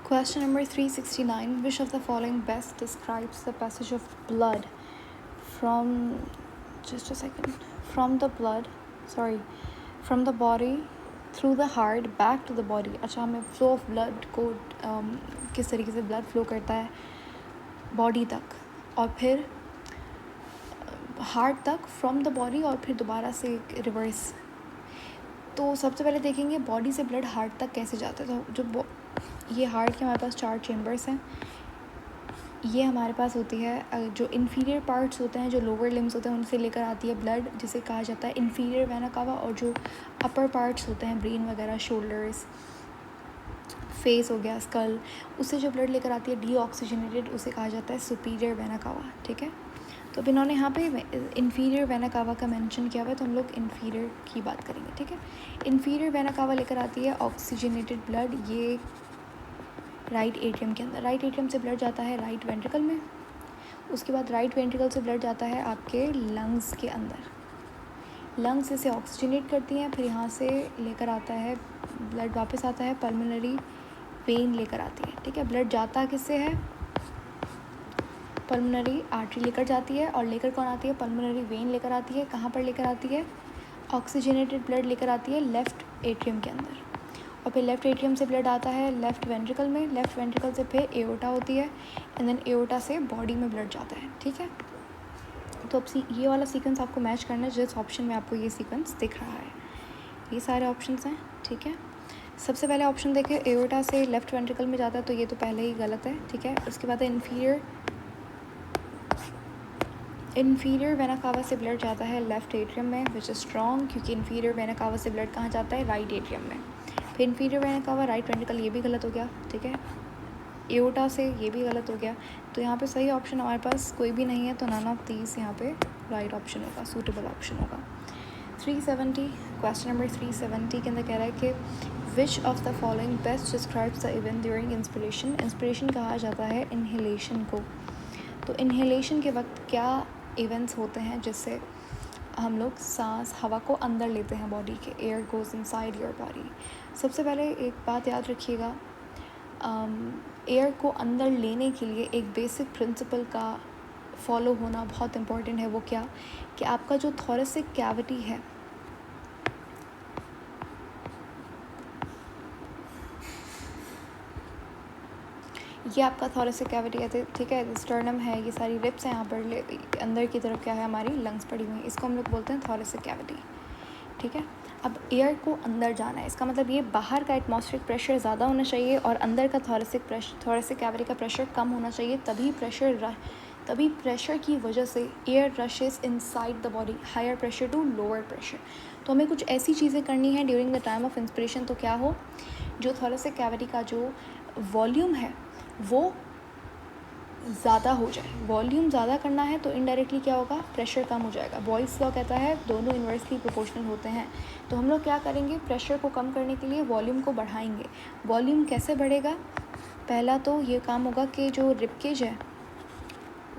Question number 369. Which of the following best describes the passage of blood from the body through the heart back to the body. अच्छा, हमें flow of blood को किस तरीके से blood flow करता है body तक और फिर हार्ट तक फ्रॉम द बॉडी और फिर दोबारा से रिवर्स. तो सबसे पहले देखेंगे बॉडी से ब्लड हार्ट तक कैसे जाता है. तो जो ये हार्ट के हमारे पास 4 चेम्बर्स हैं. ये हमारे पास होती है जो इन्फीरियर पार्ट्स होते हैं, जो लोअर लिम्स होते हैं, उनसे लेकर आती है ब्लड, जिसे कहा जाता है इन्फीरियर वेना कावा. और जो अपर पार्ट्स होते हैं, ब्रेन वगैरह, शोल्डर्स, फेस हो गया, स्कल, उससे जो ब्लड लेकर आती है डीऑक्सीजनेटेड, उसे कहा जाता है सुपीरियर वेना कावा. ठीक है. तो अब इन्होंने यहाँ पे इन्फीरियर वेना कावा का मेंशन किया हुआ है, तो हम लोग इन्फीरियर की बात करेंगे. ठीक है. इन्फीरियर वेना कावा लेकर आती है ऑक्सीजनेटेड ब्लड. ये राइट एट्रियम के अंदर, राइट एट्रियम से ब्लड जाता है राइट वेंट्रिकल में. उसके बाद राइट वेंट्रिकल से ब्लड जाता है आपके लंग्स के अंदर. लंग्स इसे ऑक्सीजनेट करती हैं, फिर यहाँ से लेकर आता है ब्लड, वापस आता है पल्मोनरी वेन लेकर आती है. ठीक है. ब्लड जाता किससे है, पल्मोनरी आर्टरी लेकर जाती है, और लेकर कौन आती है, पल्मोनरी वेन लेकर आती है. कहाँ पर लेकर आती है, ऑक्सीजनेटेड ब्लड लेकर आती है लेफ़्ट एट्रियम के अंदर. और फिर लेफ़्ट एट्रियम से ब्लड आता है लेफ़्ट वेंट्रिकल में, लेफ़्ट वेंट्रिकल से फिर एओर्टा होती है, एंड देन एओर्टा से बॉडी में ब्लड जाता है. ठीक है. तो अब ये वाला सीक्वेंस आपको मैच करना है जिस ऑप्शन में आपको ये सीक्वेंस दिख रहा है. ये सारे ऑप्शंस हैं. ठीक है. सबसे पहले ऑप्शन देखें, एओर्टा से लेफ़्ट वेंट्रिकल में जाता है, तो ये तो पहले ही गलत है. ठीक है. उसके बाद है इन्फीरियर वेना कावा से ब्लड जाता है लेफ़्ट एट्रियम में, विच इज़ स्ट्रॉन्ग, क्योंकि इन्फीरियर वेना कावा से ब्लड कहाँ जाता है, राइट एट्रियम में. फिर inferior vena cava right ventricle, ये भी गलत हो गया. ठीक है. एओर्टा से ये भी गलत हो गया. तो यहाँ पे सही ऑप्शन हमारे पास कोई भी नहीं है, तो नन ऑफ दीज यहाँ पे राइट ऑप्शन होगा, सूटेबल ऑप्शन होगा. 370. क्वेश्चन नंबर 370 के अंदर कह रहा है कि which of the following best describes the event during inspiration. Inspiration कहा जाता है इन्हेलेशन को. तो इन्हेलेशन के वक्त क्या इवेंट्स होते हैं जिससे हम लोग सांस, हवा को अंदर लेते हैं बॉडी के. Air goes inside your body. सबसे पहले एक बात याद रखिएगा, एयर को अंदर लेने के लिए एक बेसिक प्रिंसिपल का फॉलो होना बहुत इम्पॉर्टेंट है. वो क्या, कि आपका जो थोरेसिक कैविटी है, ये आपका थोरेसिक कैविटी है. ठीक है. स्टर्नम है, ये सारी रिप्स हैं, यहाँ पर अंदर की तरफ क्या है, हमारी लंग्स पड़ी हुई हैं. इसको हम लोग बोलते हैं थोरेसिक कैविटी. ठीक है. अब एयर को अंदर जाना है, इसका मतलब ये बाहर का एटमॉस्फेरिक प्रेशर ज़्यादा होना चाहिए और अंदर का थोरेसिक कैविटी का प्रेशर कम होना चाहिए. तभी प्रेशर की वजह से air rushes inside the body, higher pressure to lower pressure. तो हमें कुछ ऐसी चीज़ें करनी है during the time of inspiration, तो क्या हो, जो थोरेसिक कैविटी का जो वॉल्यूम है वो ज़्यादा हो जाए. वॉल्यूम ज़्यादा करना है तो इनडायरेक्टली क्या होगा, प्रेशर कम हो जाएगा. बॉयल्स लॉ कहता है दोनों इन्वर्सली प्रोपोर्शनल होते हैं. तो हम लोग क्या करेंगे, प्रेशर को कम करने के लिए वॉल्यूम को बढ़ाएंगे. वॉल्यूम कैसे बढ़ेगा, पहला तो ये काम होगा कि जो रिपकेज है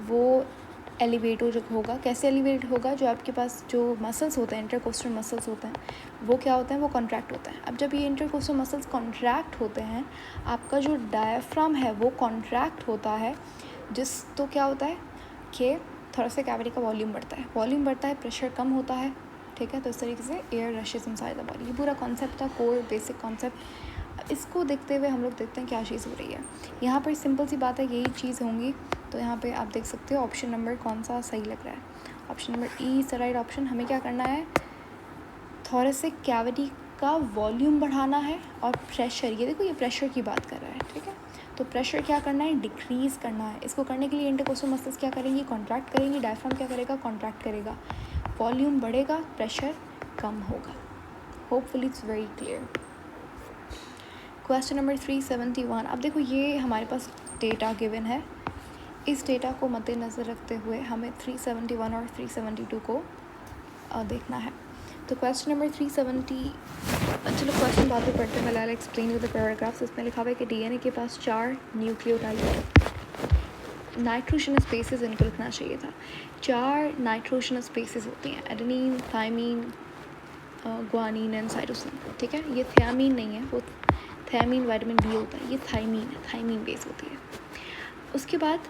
वो एलिवेट होगा. कैसे एलिवेट होगा, जो आपके पास जो मसल्स होते हैं, इंटरकोस्टल मसल्स होते हैं, वो क्या होते हैं, वो कॉन्ट्रैक्ट होते हैं. अब जब ये इंटरकोस्टल मसल्स कॉन्ट्रैक्ट होते हैं, आपका जो डायफ्राम है वो कॉन्ट्रैक्ट होता है, तो क्या होता है कि थोरेसिक कैविटी का वॉल्यूम बढ़ता है, प्रेशर कम होता है. ठीक है. तो इस तरीके से air rushes inside the body. ये पूरा कॉन्सेप्ट था, कोर बेसिक कॉन्सेप्ट. इसको देखते हुए हम लोग देखते हैं क्या चीज़ हो रही है. यहाँ पर सिंपल सी बात है, यही चीज़ होंगी. तो यहाँ पे आप देख सकते हो ऑप्शन नंबर कौन सा सही लग रहा है. Option number E is the right option. हमें क्या करना है, थोरेसिक कैविटी का वॉल्यूम बढ़ाना है और प्रेशर, ये देखो ये प्रेशर की बात कर रहा है. ठीक है. तो प्रेशर क्या करना है, डिक्रीज़ करना है. इसको करने के लिए इंटरकोस्टल मसल्स क्या करेंगी, कॉन्ट्रैक्ट करेंगी. डायफ्राम क्या करेगा, कॉन्ट्रैक्ट करेगा. वॉल्यूम बढ़ेगा, प्रेशर कम होगा. Hopefully it's very clear. Question number 371. अब देखो ये हमारे पास डेटा गिवन है. इस डेटा को मद्देनज़र रखते हुए हमें 371 और 372 को देखना है. तो क्वेश्चन नंबर 370, चलो क्वेश्चन बाद में पढ़ते हैं. मैं एक्सप्लेन विद द पैराग्राफ्स. इसमें लिखा हुआ है कि डीएनए के पास 4 न्यूक्लियोटाइड है. नाइट्रोजनस स्पेसेस इनको लिखना चाहिए था. 4 नाइट्रोजनस स्पेसेस होती हैं, adenine, thymine, guanine and cytosine. ठीक है. ये थियामीन नहीं है, वो थायमीन विटामिन बी होता है, ये थायमीन है, थायमीन बेस होती है। उसके बाद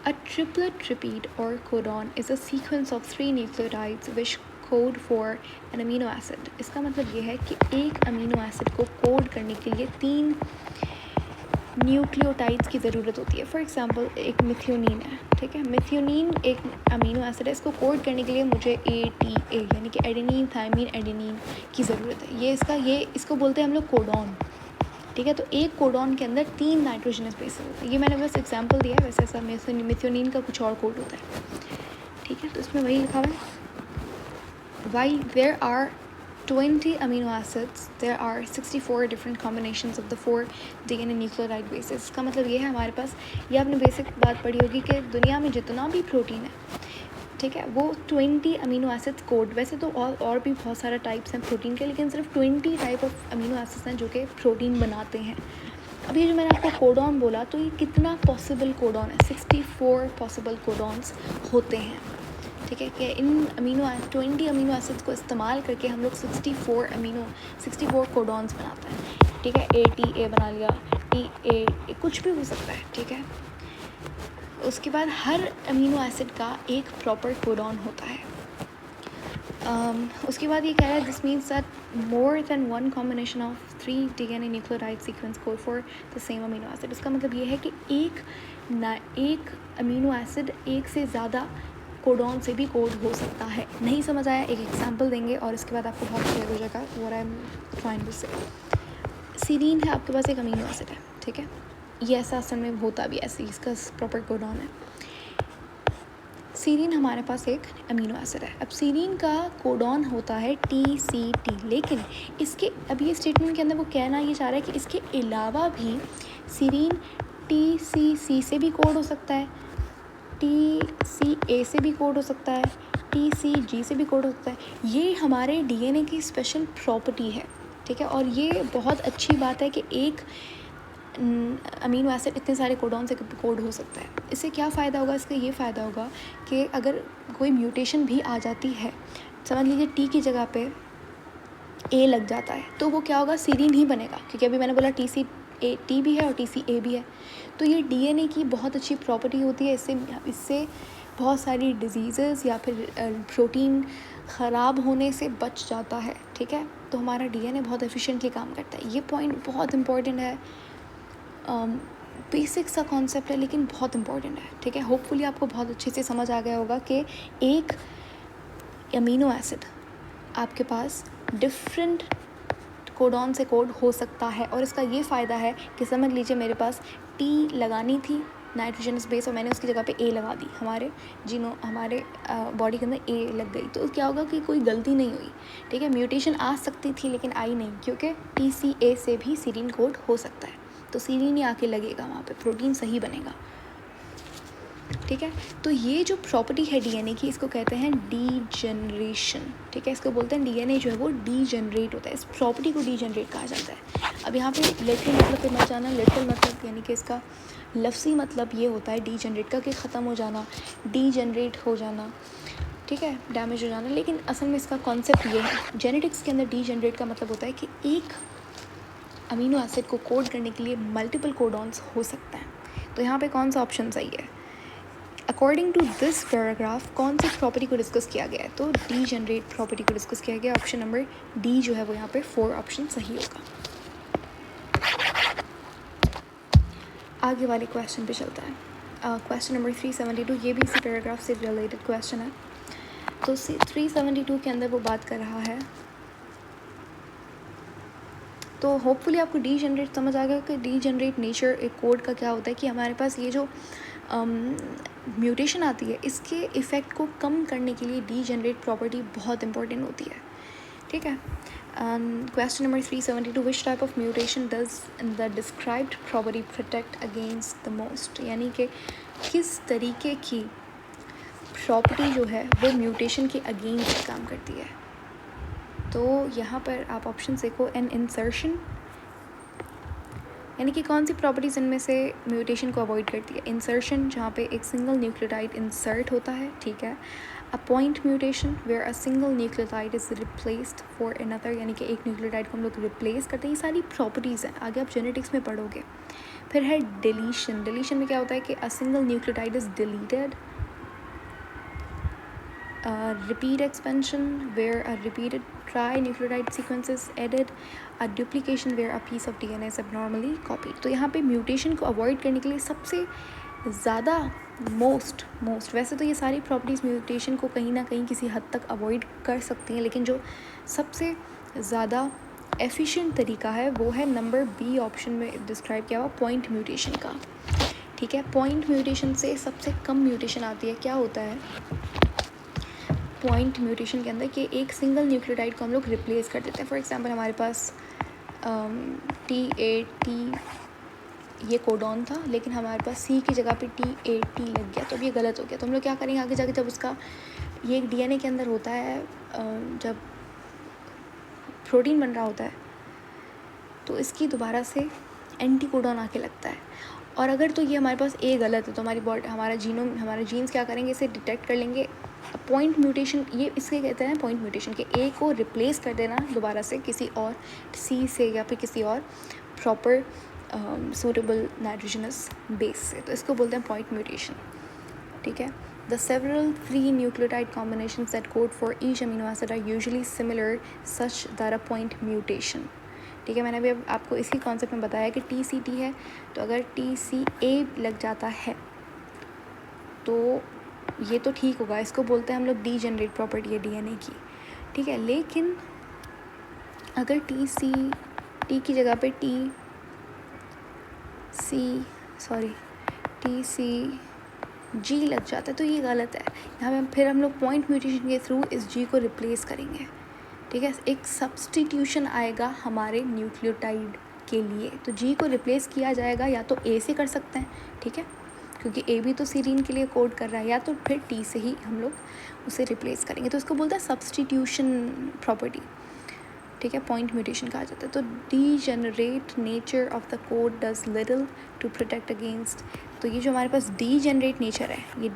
अ ट्रिपलेट रिपीट और codon is a sequence of 3 nucleotides which code for an amino acid. इसका मतलब ये है कि एक अमीनो एसिड को कोड करने के लिए 3 न्यूक्लियोटाइड्स की ज़रूरत होती है। फॉर एग्जांपल एक मिथियोनिन है, ठीक है, मिथियोनिन एक अमीनो एसिड है, इसको कोड करने के लिए मुझे ATA यानी कि एडेनिन थायमीन एडेनिन की ज़रूरत है। ये इसको बोलते हैं हम लोग कोडॉन, ठीक है। तो एक कोडॉन के अंदर 3 नाइट्रोजनस बेस होते हैं। ये मैंने बस एग्जांपल दिया है, वैसे ऐसा मिथियोनिन का कुछ और कोड होता है, ठीक है। तो इसमें वही लिखा हुआ है, while there are 20 amino acids, there are 64 different combinations of the 4 DNA nucleotide bases। इसका मतलब ये है हमारे पास, ये आपने बेसिक बात पढ़ी होगी कि दुनिया में जितना भी प्रोटीन है, ठीक है, वो 20 अमीनो एसिड्स कोड, वैसे तो और भी बहुत सारा टाइप्स हैं प्रोटीन के, लेकिन सिर्फ 20 टाइप ऑफ अमीनो एसिड्स हैं जो कि प्रोटीन बनाते हैं। अब ये जो मैंने आपको कोडॉन बोला, तो ये कितना पॉसिबल कोडॉन है, 64 पॉसिबल कोडॉन्स होते हैं, ठीक है। कि इन 20 अमीनो एसिड्स को इस्तेमाल करके हम लोग 64 कोडॉन्स बनाते हैं, ठीक है। ATA बना लिया, TA कुछ भी हो सकता है, ठीक है। उसके बाद हर अमीनो एसिड का एक प्रॉपर कोडॉन होता है। उसके बाद ये कह रहा है this means that more than one combination of 3 DNA nucleotide sequence code for the same amino acid. इसका मतलब ये है कि एक अमीनो एसिड एक से ज़्यादा कोडॉन से भी कोड हो सकता है। नहीं समझ आया, एक एग्जांपल देंगे और इसके बाद आपको बहुत क्लियर हो जाएगा what I am trying to say. Serine है आपके पास, एक अमीनो एसिड है, ठीक है, ये ऐसा असल में होता भी ऐसे, इसका प्रॉपर कोडॉन है। सीरीन हमारे पास एक अमीनो एसिड है। अब सीरीन का कोडॉन होता है TCT, लेकिन इसके अब ये स्टेटमेंट के अंदर वो कहना ये चाह रहा है कि इसके अलावा भी सीरीन TCC से भी कोड हो सकता है, TCA से भी कोड हो सकता है, TCG से भी कोड हो सकता है। ये हमारे DNA की स्पेशल प्रॉपर्टी है, ठीक है। और ये बहुत अच्छी बात है कि एक अमीनो एसिड इतने सारे कोडॉन से कोड हो सकता है। इससे क्या फ़ायदा होगा, इसका ये फ़ायदा होगा कि अगर कोई म्यूटेशन भी आ जाती है, समझ लीजिए T की जगह पे A लग जाता है, तो वो क्या होगा, सीरीन ही बनेगा, क्योंकि अभी मैंने बोला TCT भी है और TCA भी है। तो ये DNA की बहुत अच्छी प्रॉपर्टी होती है, इससे बहुत सारी डिजीज़ या फिर प्रोटीन ख़राब होने से बच जाता है, ठीक है। तो हमारा DNA बहुत एफिशिएंटली काम करता है। ये पॉइंट बहुत इम्पॉर्टेंट है, बेसिक सा कॉन्सेप्ट है लेकिन बहुत इम्पॉर्टेंट है, ठीक है। होपफुली आपको बहुत अच्छे से समझ आ गया होगा कि एक अमीनो एसिड आपके पास डिफरेंट कोडॉन से कोड हो सकता है। और इसका ये फ़ायदा है कि समझ लीजिए मेरे पास T लगानी थी नाइट्रोजनस बेस और मैंने उसकी जगह पे A लगा दी, हमारे बॉडी के अंदर A लग गई, तो क्या होगा कि कोई गलती नहीं हुई, ठीक है। म्यूटेशन आ सकती थी लेकिन आई नहीं, क्योंकि TCA से भी सीरीन कोड हो सकता है, तो सीरीन ही आके लगेगा वहाँ पे, प्रोटीन सही बनेगा, ठीक है। तो ये जो प्रॉपर्टी है DNA की, इसको कहते हैं डीजनरेशन, ठीक है। इसको बोलते हैं DNA जो है वो डीजनरेट होता है, इस प्रॉपर्टी को डीजनरेट कहा जाता है। अब यहाँ पे लिटरल मतलब पे मत जाना, लिटरल मतलब यानी कि इसका लफ्ज़ी मतलब ये होता है डीजनरेट का, कि ख़त्म हो जाना, डीजनरेट हो जाना, ठीक है, डैमेज हो जाना। लेकिन असल में इसका कॉन्सेप्ट ये है, जेनेटिक्स के अंदर डीजनरेट का मतलब होता है कि एक अमीनो एसिड को कोड करने के लिए मल्टीपल कोडॉन्स हो सकता है। तो यहाँ पे कौन सा ऑप्शन सही है, अकॉर्डिंग टू दिस पैराग्राफ कौन सी प्रॉपर्टी को डिस्कस किया गया है, तो डीजनरेट प्रॉपर्टी को डिस्कस किया गया। ऑप्शन नंबर D जो है वो यहाँ पे 4 ऑप्शन सही होगा। आगे वाले क्वेश्चन पे चलता है, क्वेश्चन नंबर 372, ये भी इसी पैराग्राफ से रिलेटेड क्वेश्चन है। तो 372 के अंदर वो बात कर रहा है, तो होपफुली आपको डीजनरेट समझ आ गया कि डीजनरेट नेचर एक कोड का क्या होता है, कि हमारे पास ये जो म्यूटेशन आती है इसके इफ़ेक्ट को कम करने के लिए डीजनरेट प्रॉपर्टी बहुत इंपॉर्टेंट होती है, ठीक है। Question number 372, which type of mutation does the described property protect against the most, यानी कि किस तरीके की प्रॉपर्टी जो है वो म्यूटेशन के अगेंस्ट काम करती है। तो यहाँ पर आप ऑप्शन देखो, एन इंसर्शन, यानी कि कौन सी प्रॉपर्टीज़ इनमें से म्यूटेशन को अवॉइड करती है। इंसर्शन, जहाँ पे एक सिंगल न्यूक्लियोटाइड इंसर्ट होता है, ठीक है। A point mutation where a single nucleotide is replaced for another, यानी कि एक न्यूक्लियोटाइड को हम लोग रिप्लेस करते हैं। ये सारी प्रॉपर्टीज़ हैं, आगे आप जेनेटिक्स में पढ़ोगे। फिर है डिलीशन। डिलीशन में क्या होता है कि अ single nucleotide is deleted. Repeat expansion where a repeated trinucleotide sequence is added, a duplication where a piece of DNA is abnormally copied। तो यहाँ पे म्यूटेशन को अवॉइड करने के लिए सबसे ज़्यादा मोस्ट वैसे तो ये सारी प्रॉपर्टीज़ म्यूटेशन को कहीं ना कहीं किसी हद तक अवॉइड कर सकती हैं, लेकिन जो सबसे ज़्यादा एफिशिएंट तरीका है वो है नंबर बी ऑप्शन में डिस्क्राइब किया हुआ पॉइंट म्यूटेशन का। ठीक है, पॉइंट म्यूटेशन से सबसे कम म्यूटेशन आती है। क्या होता है पॉइंट म्यूटेशन के अंदर कि एक सिंगल न्यूक्लियोटाइड को हम लोग रिप्लेस कर देते हैं। फॉर एग्जांपल हमारे पास T8T ये कोडॉन था, लेकिन हमारे पास C की जगह पे T8T लग गया, तो अब ये गलत हो गया। तो हम लोग क्या करेंगे आगे जाके, जब उसका ये एक DNA के अंदर होता है, जब प्रोटीन बन रहा होता है तो इसकी दोबारा से एंटी कोडॉन आके लगता है। और अगर तो ये हमारे पास ए गलत है तो हमारी बॉडी हमारा जीन्स क्या करेंगे, इसे डिटेक्ट कर लेंगे। पॉइंट म्यूटेशन ये इसके कहते हैं पॉइंट म्यूटेशन के ए को रिप्लेस कर देना दोबारा से किसी और सी से या फिर किसी और प्रॉपर सूटेबल नाइट्रोजनस बेस से, तो इसको बोलते हैं पॉइंट म्यूटेशन। ठीक है, the several 3 nucleotide combinations that code for each amino acid are usually similar such that a point mutation. ठीक है, मैंने अभी आपको इसी कॉन्सेप्ट में बताया कि TCT है, तो अगर TCA लग जाता है तो ये तो ठीक होगा, इसको बोलते हैं हम लोग डीजेनरेट प्रॉपर्टी है DNA की। ठीक है, लेकिन अगर T की जगह पे TCG लग जाता है तो ये गलत है। यहाँ पे फिर हम लोग पॉइंट म्यूटेशन के थ्रू इस G को रिप्लेस करेंगे। ठीक है, एक सब्सटीट्यूशन आएगा हमारे न्यूक्लियोटाइड के लिए, तो G को रिप्लेस किया जाएगा या तो A से कर सकते हैं, ठीक है, क्योंकि A भी तो सीरीन के लिए कोड कर रहा है, या तो फिर T से ही हम लोग उसे रिप्लेस करेंगे, तो इसको बोलते हैं सब्सटीट्यूशन प्रॉपर्टी। ठीक है, पॉइंट म्यूटेशन कहा जाता है। तो degenerate nature of the code does little to protect against, तो ये जो हमारे पास डीजेनरेट नेचर है, ये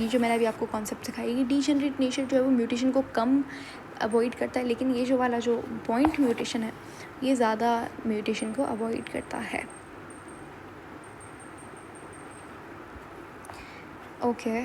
जो मैंने अभी आपको कॉन्सेप्ट सिखाई, ये डीजेनरेट नेचर जो है वो म्यूटेशन को कम अवॉइड करता है, लेकिन ये जो वाला जो पॉइंट म्यूटेशन है ये ज़्यादा म्यूटेशन को अवॉइड करता है। ओके